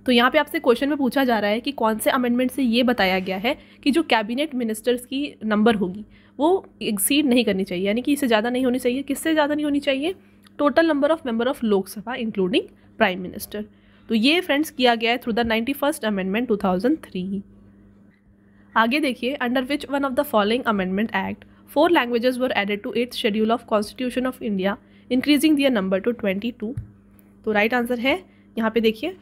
तो यहाँ पे आपसे क्वेश्चन में पूछा जा रहा है कि कौन से अमेंडमेंट से ये बताया गया है कि जो कैबिनेट मिनिस्टर्स की नंबर होगी वो एक्सीड नहीं करनी चाहिए, यानी कि इससे ज़्यादा नहीं होनी चाहिए। किससे ज़्यादा नहीं होनी चाहिए? Total number of member of लोक सभा इंक्लूडिंग प्राइम मिनिस्टर। तो ये फ्रेंड्स किया गया है थ्रू द 91st अमेंडमेंट 2003। आगे देखिए, under which one of the following amendment act 4 languages were added to 8th schedule of constitution of India increasing their number to 22? तो राइट आंसर है यहाँ पे देखिए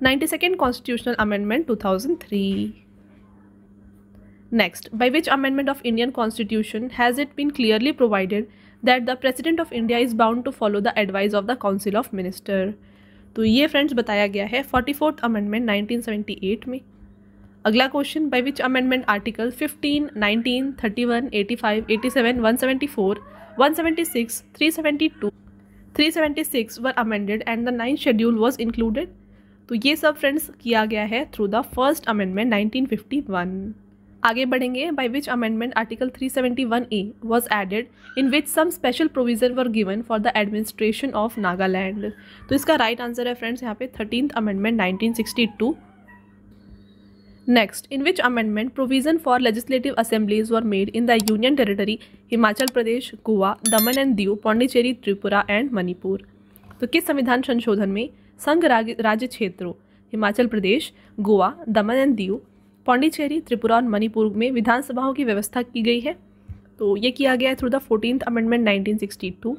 92nd constitutional amendment 2003। Next, by which amendment of Indian constitution has it been clearly provided that the president of India is bound to follow the advice of the council of minister? तो ये फ्रेंड्स बताया गया है 44th अमेंडमेंट 1978 में। अगला question, by which amendment article 15, 19, 31, 85, 87, 174, 176, 372, 376 were amended and the 9th schedule was included? तो ये सब फ्रेंड्स किया गया है थ्रू द फर्स्ट अमेंडमेंट 1951। आगे बढ़ेंगे। By which amendment article 371A was added in which some special provision were given for the administration of Nagaland. तो इसका राइट आंसर है फ्रेंड्स यहाँ पे 13th amendment 1962। Next, in which amendment provision for legislative assemblies were made in the union territory Himachal Pradesh, Goa, Daman and Diu, Pondicherry, Tripura and Manipur. तो किस संविधान संशोधन में संघ राज्य क्षेत्रों हिमाचल प्रदेश, गोवा, दमन एंड दीव, पौंडीचेरी, त्रिपुरा और मणिपुर में विधानसभाओं की व्यवस्था की गई है? तो ये किया गया है थ्रू द 14th अमेंडमेंट 1962।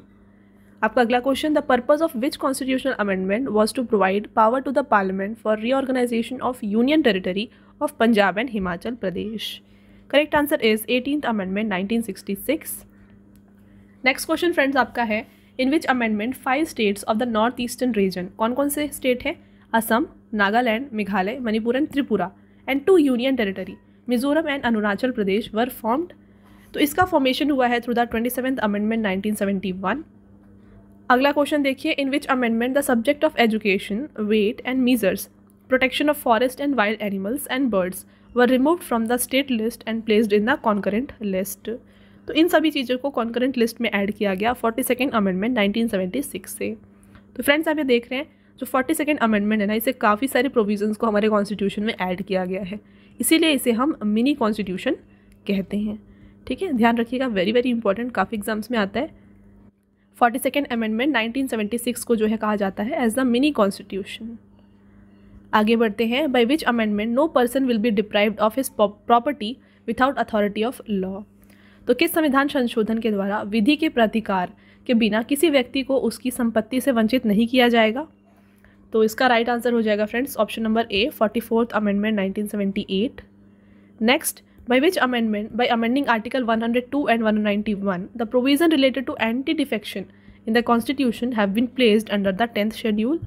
आपका अगला question, the purpose of which constitutional amendment was to provide power to the parliament for reorganisation of union territory of Punjab and Himachal Pradesh? Correct answer is 18th amendment 1966। Next question friends आपका है, in which amendment 5 states of the north eastern region, कौन कौन से स्टेट है? Assam, Nagaland, Meghalaya, Manipur and Tripura, and 2 union territory Mizoram and Arunachal Pradesh were formed. तो इसका फॉर्मेशन हुआ है थ्रू द 27th अमेंडमेंट 1971। अगला क्वेश्चन देखिए, in which amendment the subject of education, weight and measures, protection of forest and wild animals and birds were removed from the state list and placed in the concurrent list. तो इन सभी चीज़ों को कॉन्करेंट लिस्ट में ऐड किया गया 42nd अमेंडमेंट 1976 से। तो फ्रेंड्स आप ये देख रहे हैं, जो 42nd अमेंडमेंट है ना, इसे काफ़ी सारे प्रोविजंस को हमारे कॉन्स्टिट्यूशन में ऐड किया गया है, इसीलिए इसे हम मिनी कॉन्स्टिट्यूशन कहते हैं। ठीक है, ध्यान रखिएगा, वेरी वेरी इंपॉर्टेंट, काफ़ी एग्जाम्स में आता है। 42nd अमेंडमेंट 1976 को जो है कहा जाता है एज द मिनी कॉन्स्टिट्यूशन। आगे बढ़ते हैं। By which amendment no person will be deprived of his property without authority of law. तो किस संविधान संशोधन के द्वारा विधि के प्राधिकार के बिना किसी व्यक्ति को उसकी संपत्ति से वंचित नहीं किया जाएगा? तो इसका राइट आंसर हो जाएगा friends option number A, 44th amendment 1978। Next, by which amendment, by amending article 102 and 191 the provision related to anti defection in the constitution have been placed under the 10th schedule?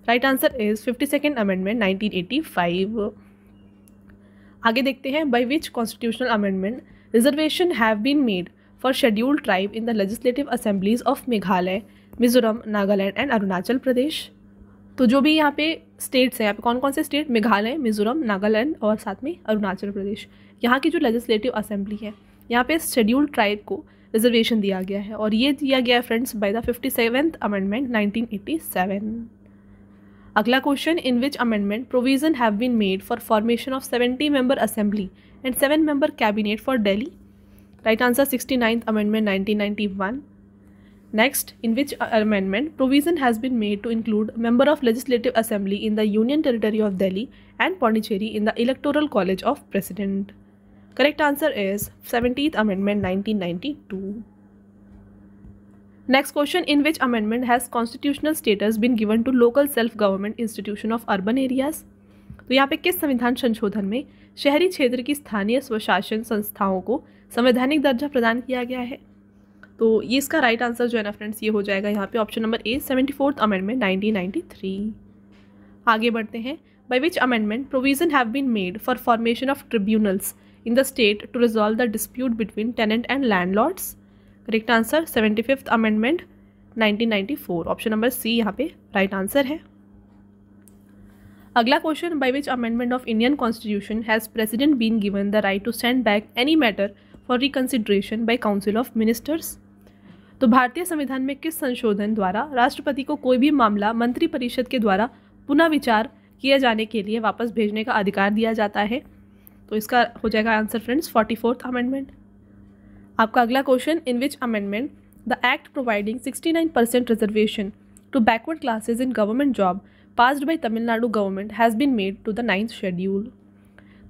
Right answer is 52nd amendment 1985। आगे देखते हैं, by which constitutional amendment reservation have been made for scheduled tribe in the legislative assemblies of Meghalaya, Mizoram, Nagaland and Arunachal Pradesh. तो जो भी यहाँ पे स्टेट्स हैं, यहाँ पे कौन कौन से स्टेट, मेघालय, मिजोरम, नागालैंड और साथ में अरुणाचल प्रदेश, यहाँ की जो लेजिस्लेटिव असेंबली है, यहाँ पे शेड्यूल्ड ट्राइब को रिजर्वेशन दिया गया है, और ये दिया गया है friends by the 57th amendment 1987। अगला question, in which amendment provision have been made for formation of 70 member assembly and 7 member cabinet for Delhi? Right answer 69th amendment 1991। Next, in which amendment provision has been made to include member of Legislative Assembly in the Union Territory of Delhi and Pondicherry in the Electoral College of President? Correct answer is 70th Amendment 1992. Next question, in which amendment has constitutional status been given to local self-government institution of urban areas? तो यहाँ पे किस संविधान संशोधन में शहरी क्षेत्र की स्थानीय स्वशासन संस्थाओं को संवैधानिक दर्जा प्रदान किया गया है? तो ये इसका राइट आंसर जो है ना फ्रेंड्स, ये हो जाएगा यहाँ पे ऑप्शन नंबर ए, 74th अमेंडमेंट 1993। आगे बढ़ते हैं। By which amendment provision have been made for formation of tribunals in the state to resolve the dispute between tenant and landlords? Correct answer 75th amendment 1994, option number C यहाँ पे राइट आंसर है। अगला question, by which amendment of Indian constitution has president been given the right to send back any matter for reconsideration by council of ministers? तो भारतीय संविधान में किस संशोधन द्वारा राष्ट्रपति को कोई भी मामला मंत्रिपरिषद के द्वारा पुनः विचार किए जाने के लिए वापस भेजने का अधिकार दिया जाता है? तो इसका हो जाएगा आंसर फ्रेंड्स 44th अमेंडमेंट। आपका अगला question, in which amendment the act providing 69% reservation to backward classes in government job passed by Tamil Nadu government has been made to the 9th schedule?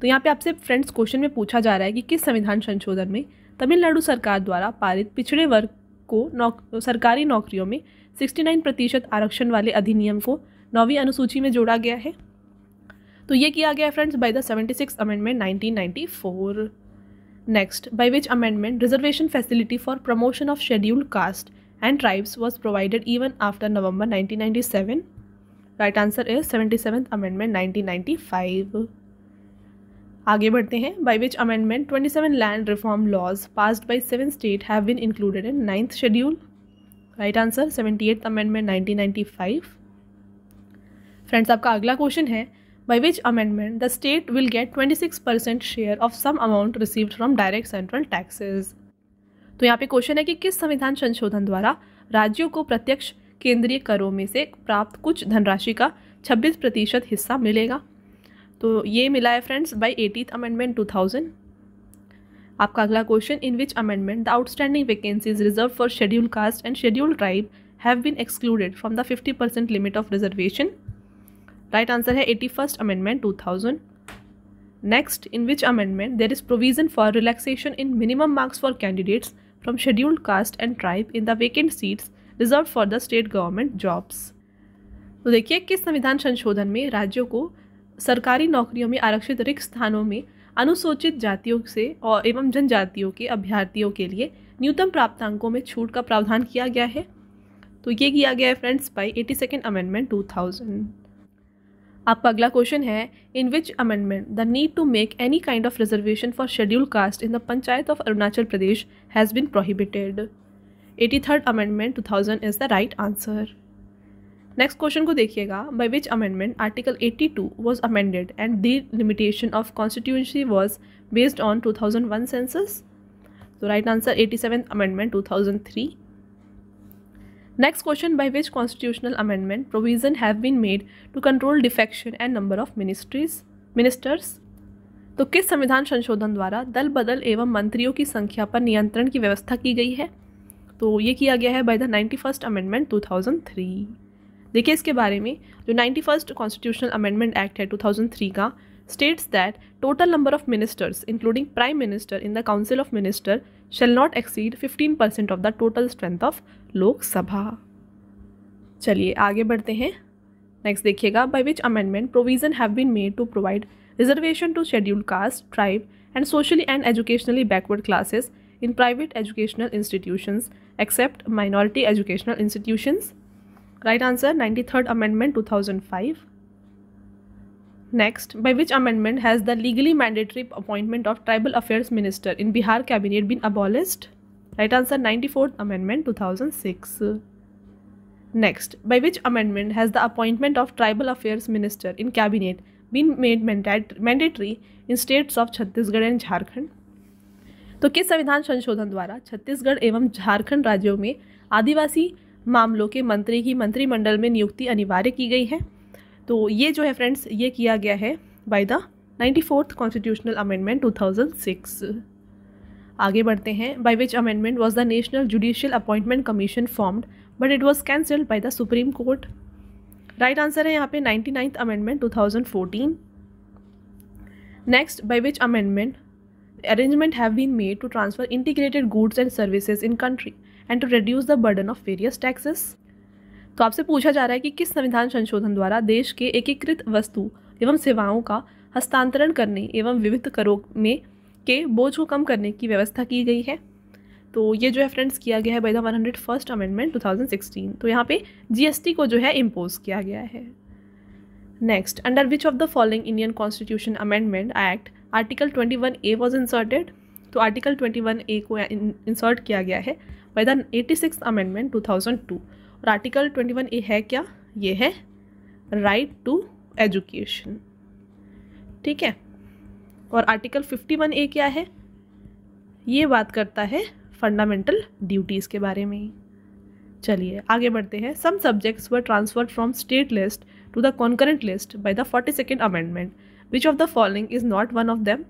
तो यहाँ पे आपसे फ्रेंड्स क्वेश्चन में पूछा जा रहा है कि किस संविधान संशोधन में तमिलनाडु सरकार द्वारा पारित पिछड़े वर्ग को सरकारी नौकरियों में 69% आरक्षण वाले अधिनियम को 9वीं अनुसूची में जोड़ा गया है? तो ये किया गया friends by the 76th amendment 1994। Next, by which amendment reservation facility for promotion of scheduled caste and tribes was provided even after November 1997? Right answer is 77th amendment 1995। आगे बढ़ते हैं। By which amendment 27 land reform laws passed by 7 state have been included in 9th schedule? Right answer 78th amendment 1995। Friends आपका अगला क्वेश्चन है, by which amendment the state will get 26% share of some amount received from direct central taxes। तो यहाँ पे क्वेश्चन है कि किस संविधान संशोधन द्वारा राज्यों को प्रत्यक्ष केंद्रीय करों में से प्राप्त कुछ धनराशि का 26% हिस्सा मिलेगा। तो ये मिला है फ्रेंड्स बाय 18th अमेंडमेंट 2000। आपका अगला question, in which amendment the outstanding vacancies reserve for scheduled caste and scheduled tribe have been excluded from the 50% limit of reservation. Right answer है 81st amendment 2000। Next, in which amendment there is provision for relaxation in minimum marks for candidates from scheduled caste and tribe in the vacant seats reserve for the state government jobs. तो देखिए किस संविधान संशोधन में राज्यों को सरकारी नौकरियों में आरक्षित रिक्त स्थानों में अनुसूचित जातियों से और एवं जनजातियों के अभ्यर्थियों के लिए न्यूनतम प्राप्तांकों में छूट का प्रावधान किया गया है। तो ये किया गया है फ्रेंड्स बाय 82nd अमेंडमेंट 2000। आपका अगला क्वेश्चन है, in which amendment the need to make any kind of reservation for scheduled caste in the panchayat of Arunachal Pradesh has been prohibited. 83rd amendment 2000 is the right answer. Next question को देखिएगा, by which amendment article 82 was amended and the limitation of constituency was based on 2001 census. तो right answer 87th amendment 2003। Next question, by which constitutional amendment provision have been made to control defection and number of ministers. तो किस संविधान संशोधन द्वारा दल बदल एवं मंत्रियों की संख्या पर नियंत्रण की व्यवस्था की गई है। तो ये किया गया है बाय द 91st अमेंडमेंट 2003। देखिए इसके बारे में, जो 91st कॉन्स्टिट्यूशनल अमेंडमेंट एक्ट है 2003 का, states that total number of ministers including prime minister in the council of minister shall not exceed 15% of the total strength of Lok Sabha. चलिए आगे बढ़ते हैं। नेक्स्ट देखिएगा, by which amendment provision have been made to provide reservation to scheduled caste, tribe and socially and educationally backward classes in private educational institutions except minority educational institutions. Right answer 93rd amendment 2005. Next, by which amendment has the legally mandatory appointment of tribal affairs minister in Bihar cabinet been abolished? Right answer 94th amendment 2006. Next, by which amendment has the appointment of tribal affairs minister in cabinet been made mandatory in states of Chhattisgarh and Jharkhand? तो किस संविधान संशोधन द्वारा छत्तीसगढ़ एवं झारखंड राज्यों में आदिवासी मामलों के मंत्री की मंत्रिमंडल में नियुक्ति अनिवार्य की गई है। तो ये जो है फ्रेंड्स, ये किया गया है by the 94th constitutional amendment 2006। आगे बढ़ते हैं, by which amendment was the national judicial appointment commission formed but it was cancelled by the supreme court. Right answer है यहाँ पे 99th amendment 2014। Next, by which amendment arrangement have been made to transfer integrated goods and services in country and to reduce the burden of various taxes। तो आपसे पूछा जा रहा है कि किस संविधान संशोधन द्वारा देश के एकीकृत वस्तु एवं सेवाओं का हस्तांतरण करने एवं विविध करों में के बोझ को कम करने की व्यवस्था की गई है। तो ये जो है फ्रेंड्स किया गया है बाय द 101st अमेंडमेंट 2016। तो यहाँ पे GST को जो है इम्पोज किया गया है। Next, under which of the following Indian constitution amendment act article 21A was inserted. तो आर्टिकल 21A को इंसर्ट किया गया है बाय द 86th अमेंडमेंट 2002। और आर्टिकल 21A है क्या? ये है राइट टू एजुकेशन, ठीक है। और आर्टिकल 51A क्या है? ये बात करता है फंडामेंटल ड्यूटीज़ के बारे में। चलिए आगे बढ़ते हैं। Some subjects were transferred from state list to the concurrent list by the 42nd amendment, which of the following is not one of them.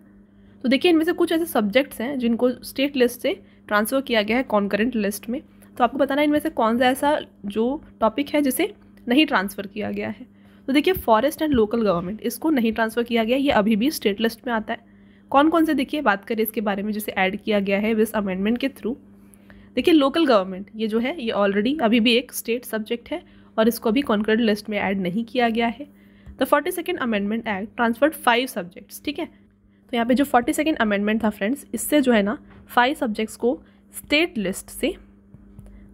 तो देखिए इनमें से कुछ ऐसे सब्जेक्ट्स हैं जिनको स्टेट लिस्ट से ट्रांसफ़र किया गया है कॉन्करेंट लिस्ट में। तो आपको बताना है इनमें से कौन सा ऐसा जो टॉपिक है जिसे नहीं ट्रांसफ़र किया गया है। तो देखिए फॉरेस्ट एंड लोकल गवर्नमेंट, इसको नहीं ट्रांसफ़र किया गया, ये अभी भी स्टेट लिस्ट में आता है। कौन कौन से देखिए बात करें इसके बारे में जिसे ऐड किया गया है इस अमेंडमेंट के थ्रू। देखिए लोकल गवर्नमेंट, ये जो है ये ऑलरेडी अभी भी एक स्टेट सब्जेक्ट है और इसको अभी कॉन्करेंट लिस्ट में ऐड नहीं किया गया है। The 42nd amendment act transferred 5 subjects, ठीक है। तो यहाँ पे जो 42nd अमेंडमेंट था फ्रेंड्स, इससे जो है ना 5 सब्जेक्ट्स को स्टेट लिस्ट से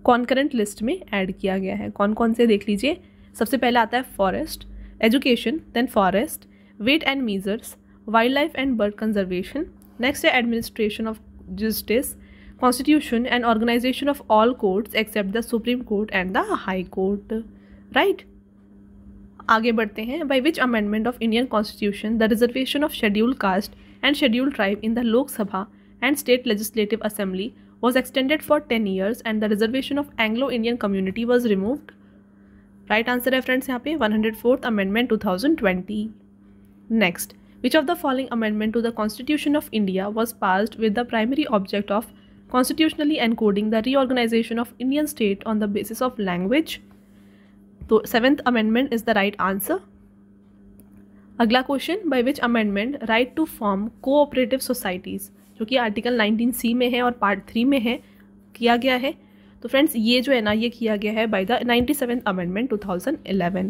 कॉन्करेंट लिस्ट में ऐड किया गया है। कौन कौन से देख लीजिए। सबसे पहले आता है forest, education, then forest, weight and measures, wild life and bird conservation. Next है administration of justice, constitution and organisation of all courts except the supreme court and the high court, right. आगे बढ़ते हैं। By which amendment of Indian constitution the reservation of scheduled caste and scheduled tribe in the Lok Sabha and state legislative assembly was extended for 10 years and the reservation of Anglo-Indian community was removed? Right answer है friends यहाँ पे 104th Amendment 2020. Next, which of the following amendment to the Constitution of India was passed with the primary object of constitutionally encoding the reorganization of Indian state on the basis of language? तो 7th Amendment is the right answer. अगला question, by which amendment right to form cooperative societies, जो कि आर्टिकल 19C में है और पार्ट 3 में है, किया गया है? तो फ्रेंड्स ये जो है ना, ये किया गया है by the 97th amendment 2011.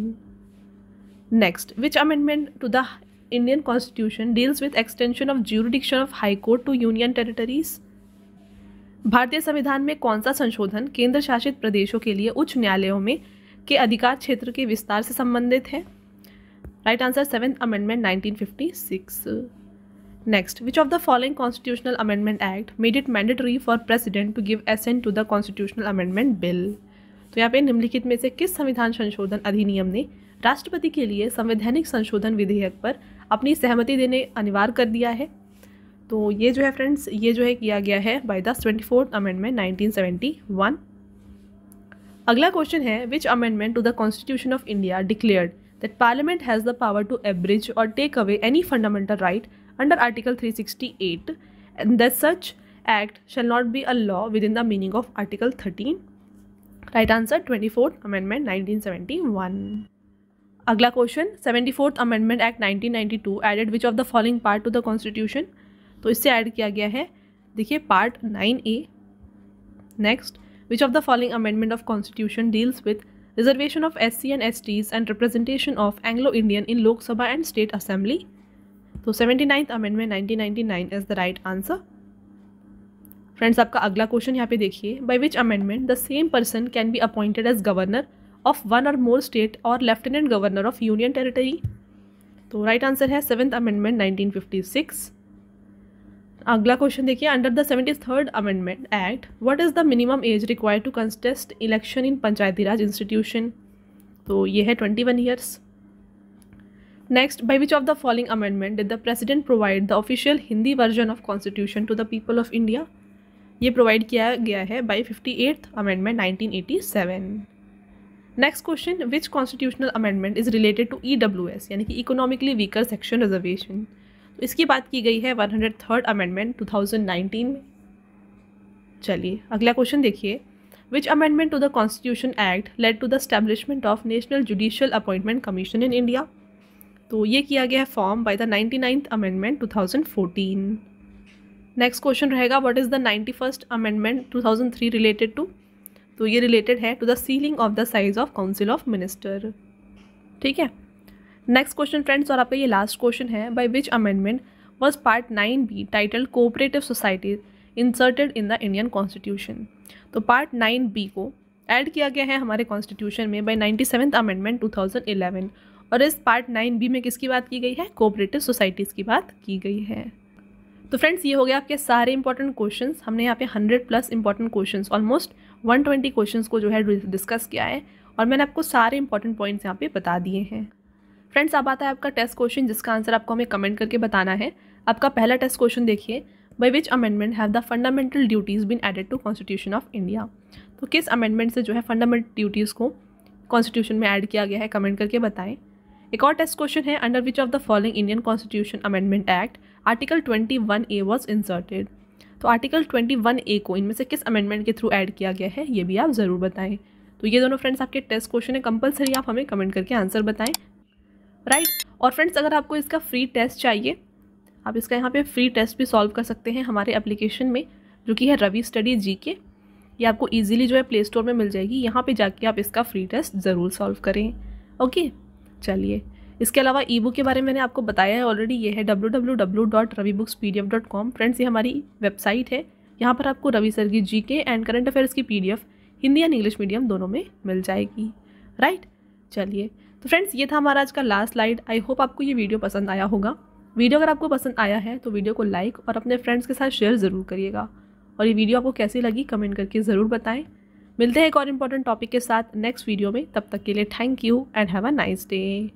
Next, which amendment to the Indian constitution deals with extension of jurisdiction of high court to union territories? भारतीय संविधान में कौन सा संशोधन केंद्र शासित प्रदेशों के लिए उच्च न्यायालयों में के अधिकार क्षेत्र के विस्तार से संबंधित है? Right answer 7th amendment 1956. Next, which of the following constitutional amendment act made it mandatory for president to give assent to the constitutional amendment bill? तो यहाँ पे निम्नलिखित में से किस संविधान संशोधन अधिनियम ने राष्ट्रपति के लिए संवैधानिक संशोधन विधेयक पर अपनी सहमति देने अनिवार्य कर दिया है? तो ये जो है फ्रेंड्स, ये जो है किया गया है बाय द 24th अमेंडमेंट 1971. अगला क्वेश्चन है, which amendment to the constitution of India declared that parliament has the power to abridge और take away any fundamental right under Article 368 and that such act shall not be a law within the meaning of Article 13? Right answer 24th Amendment 1971. अगला question, 74th Amendment Act 1992 added which of the following part to the Constitution? तो इससे ऐड किया गया है, देखिए, part 9A. Next, which of the following amendment of Constitution deals with reservation of SC and STs and representation of Anglo-Indian in Lok Sabha and State Assembly? तो 79th amendment 1999 is the right answer. Friends आपका अगला क्वेश्चन यहाँ पे देखिए, by which amendment the same person can be appointed as governor of one और मोर स्टेट और lieutenant governor of union territory? तो राइट आंसर है 7th अमेंडमेंट 1956. अगला क्वेश्चन देखिए, under the 73rd amendment act what is the minimum age required to contest election in panchayati raj institution? तो ये है 21 years. Next, by which of the following amendment did the President provide the official Hindi version of Constitution to the people of India? ये प्रोवाइड किया गया है by 58th Amendment 1987. Next question, which constitutional amendment is related to EWS यानी कि Economically Weaker Section Reservation? तो इसकी बात की गई है 103rd Amendment 2019 में. चलिए अगला क्वेश्चन देखिए, which amendment to the Constitution Act led to the establishment of National Judicial Appointment Commission in India? तो ये किया गया है form by the 99th amendment 2014. Next question रहेगा, what is the 91st amendment 2003 related to? तो ये रिलेटेड है to the ceiling of the size of council of minister. ठीक है. नेक्स्ट क्वेश्चन फ्रेंड्स, और आपका ये लास्ट क्वेश्चन है, by which amendment was part 9B titled cooperative societies inserted in the Indian constitution? तो पार्ट 9B को ऐड किया गया है हमारे कॉन्स्टिट्यूशन में बाय 97th अमेंडमेंट 2011. और इस पार्ट 9B में किसकी बात की गई है? कोऑपरेटिव सोसाइटीज़ की बात की गई है. तो फ्रेंड्स ये हो गया आपके सारे इंपॉर्टेंट क्वेश्चंस. हमने यहाँ पे 100+ इंपॉर्टेंट क्वेश्चंस, ऑलमोस्ट 120 क्वेश्चंस को जो है डिस्कस किया है और मैंने आपको सारे इंपॉर्टेंट पॉइंट्स यहाँ पे बता दिए हैं. फ्रेंड्स अब आता है आपका टेस्ट क्वेश्चन, जिसका आंसर आपको हमें कमेंट करके बताना है. आपका पहला टेस्ट क्वेश्चन देखिए, by which amendment have the fundamental duties been added to constitution of India? तो किस अमेंडमेंट से जो है फंडामेंटल ड्यूटीज़ को कॉन्स्टिट्यूशन में ऐड किया गया है, कमेंट करके बताएं. एक और टेस्ट क्वेश्चन है, under which of the following Indian constitution amendment act article 21A was inserted? तो आर्टिकल 21A को इनमें से किस अमेंडमेंट के थ्रू ऐड किया गया है, ये भी आप ज़रूर बताएं. तो ये दोनों फ्रेंड्स आपके टेस्ट क्वेश्चन है, कंपलसरी आप हमें कमेंट करके आंसर बताएं. राइट. और फ्रेंड्स अगर आपको इसका फ्री टेस्ट चाहिए, आप इसका यहाँ पे फ्री टेस्ट भी सॉल्व कर सकते हैं हमारे एप्लीकेशन में, जो कि है रवि स्टडी GK. ये आपको ईजिली जो है प्ले स्टोर में मिल जाएगी. यहाँ पे जाके आप इसका फ्री टेस्ट ज़रूर सॉल्व करें. ओके. चलिए, इसके अलावा ई बुक के बारे में मैंने आपको बताया है ऑलरेडी. ये है www.ravibookspdf.com. फ्रेंड्स ये हमारी वेबसाइट है. यहाँ पर आपको रवि सर की GK एंड करंट अफेयर्स की PDF Hindi and English medium दोनों में मिल जाएगी. राइट. चलिए, तो फ्रेंड्स ये था हमारा आज का लास्ट स्लाइड. आई होप आपको ये वीडियो पसंद आया होगा. वीडियो अगर आपको पसंद आया है तो वीडियो को लाइक और अपने फ्रेंड्स के साथ शेयर ज़रूर करिएगा. और ये वीडियो आपको कैसी लगी कमेंट करके ज़रूर बताएं. मिलते हैं एक और इम्पॉर्टेंट टॉपिक के साथ नेक्स्ट वीडियो में। तब तक के लिए thank you and have a nice day.